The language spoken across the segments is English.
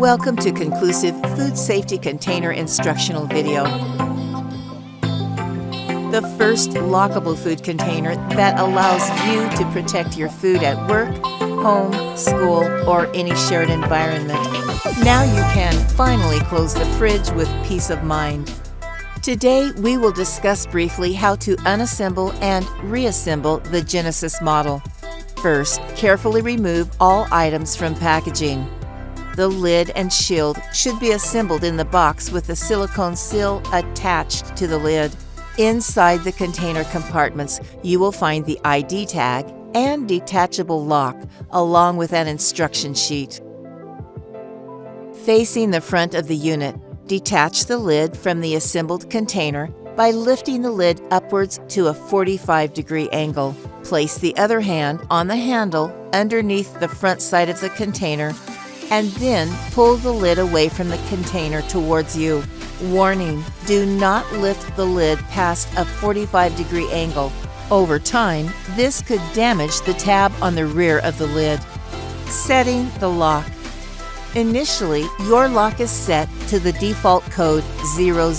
Welcome to Conclusive Food Safety Container Instructional Video. The first lockable food container that allows you to protect your food at work, home, school, or any shared environment. Now you can finally close the fridge with peace of mind. Today we will discuss briefly how to unassemble and reassemble the Genesis model. First, carefully remove all items from packaging. The lid and shield should be assembled in the box with the silicone seal attached to the lid. Inside the container compartments, you will find the ID tag and detachable lock, along with an instruction sheet. Facing the front of the unit, detach the lid from the assembled container by lifting the lid upwards to a 45-degree angle. Place the other hand on the handle underneath the front side of the container and then pull the lid away from the container towards you. Warning: do not lift the lid past a 45-degree angle. Over time, this could damage the tab on the rear of the lid. Setting the lock. Initially, your lock is set to the default code 000.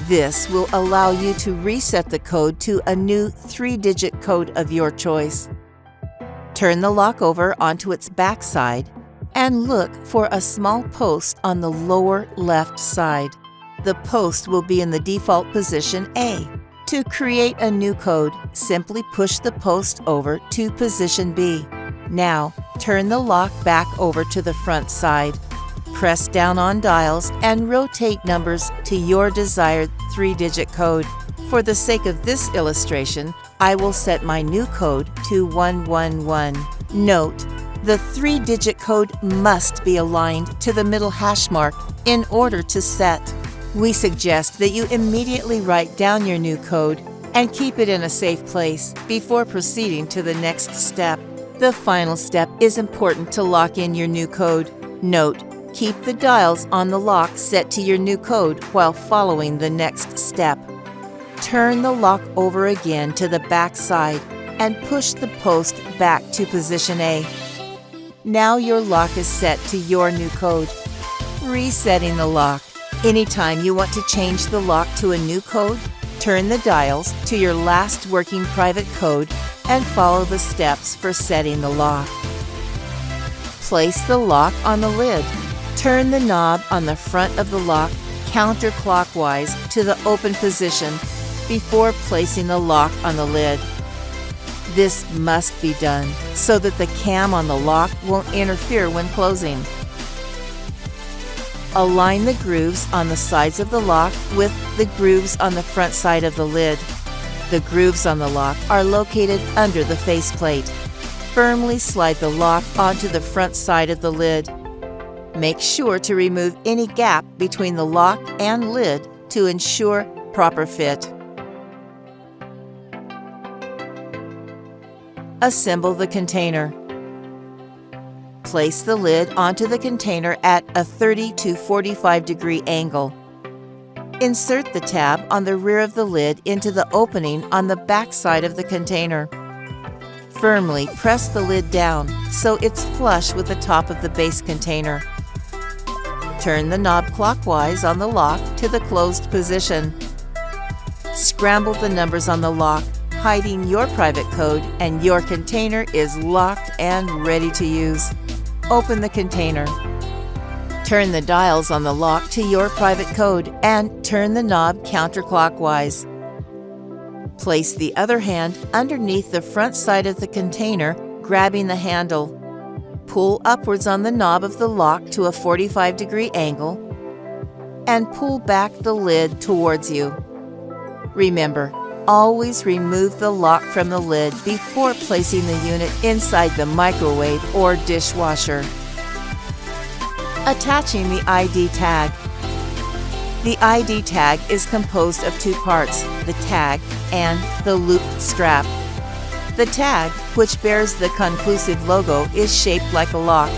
This will allow you to reset the code to a new 3-digit code of your choice. Turn the lock over onto its back side and look for a small post on the lower left side. The post will be in the default position A. To create a new code, simply push the post over to position B. Now, turn the lock back over to the front side. Press down on dials and rotate numbers to your desired 3-digit code. For the sake of this illustration, I will set my new code to 111. Note: the 3-digit code must be aligned to the middle hash mark in order to set. We suggest that you immediately write down your new code and keep it in a safe place before proceeding to the next step. The final step is important to lock in your new code. Note: keep the dials on the lock set to your new code while following the next step. Turn the lock over again to the back side and push the post back to position A. Now your lock is set to your new code. Resetting the lock. Anytime you want to change the lock to a new code, turn the dials to your last working private code and follow the steps for setting the lock. Place the lock on the lid. Turn the knob on the front of the lock counterclockwise to the open position before placing the lock on the lid. This must be done so that the cam on the lock won't interfere when closing. Align the grooves on the sides of the lock with the grooves on the front side of the lid. The grooves on the lock are located under the faceplate. Firmly slide the lock onto the front side of the lid. Make sure to remove any gap between the lock and lid to ensure proper fit. Assemble the container. Place the lid onto the container at a 30 to 45-degree angle. Insert the tab on the rear of the lid into the opening on the back side of the container. Firmly press the lid down so it's flush with the top of the base container. Turn the knob clockwise on the lock to the closed position. Scramble the numbers on the lock, hiding your private code, and your container is locked and ready to use. Open the container. Turn the dials on the lock to your private code and turn the knob counterclockwise. Place the other hand underneath the front side of the container, grabbing the handle. Pull upwards on the knob of the lock to a 45-degree angle and pull back the lid towards you. Remember, always remove the lock from the lid before placing the unit inside the microwave or dishwasher. Attaching the ID tag. The ID tag is composed of 2 parts, the tag and the loop strap. The tag, which bears the Konclusive logo, is shaped like a lock.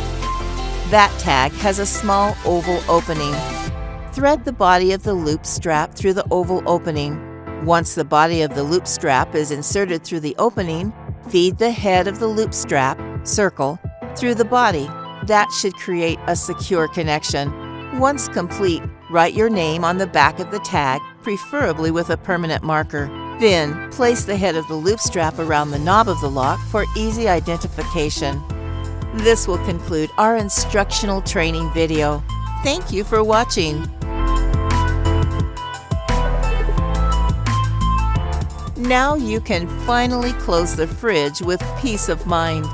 That tag has a small oval opening. Thread the body of the loop strap through the oval opening. Once the body of the loop strap is inserted through the opening, feed the head of the loop strap, circle, through the body. That should create a secure connection. Once complete, write your name on the back of the tag, preferably with a permanent marker. Then, place the head of the loop strap around the knob of the lock for easy identification. This will conclude our instructional training video. Thank you for watching. Now you can finally close the fridge with peace of mind.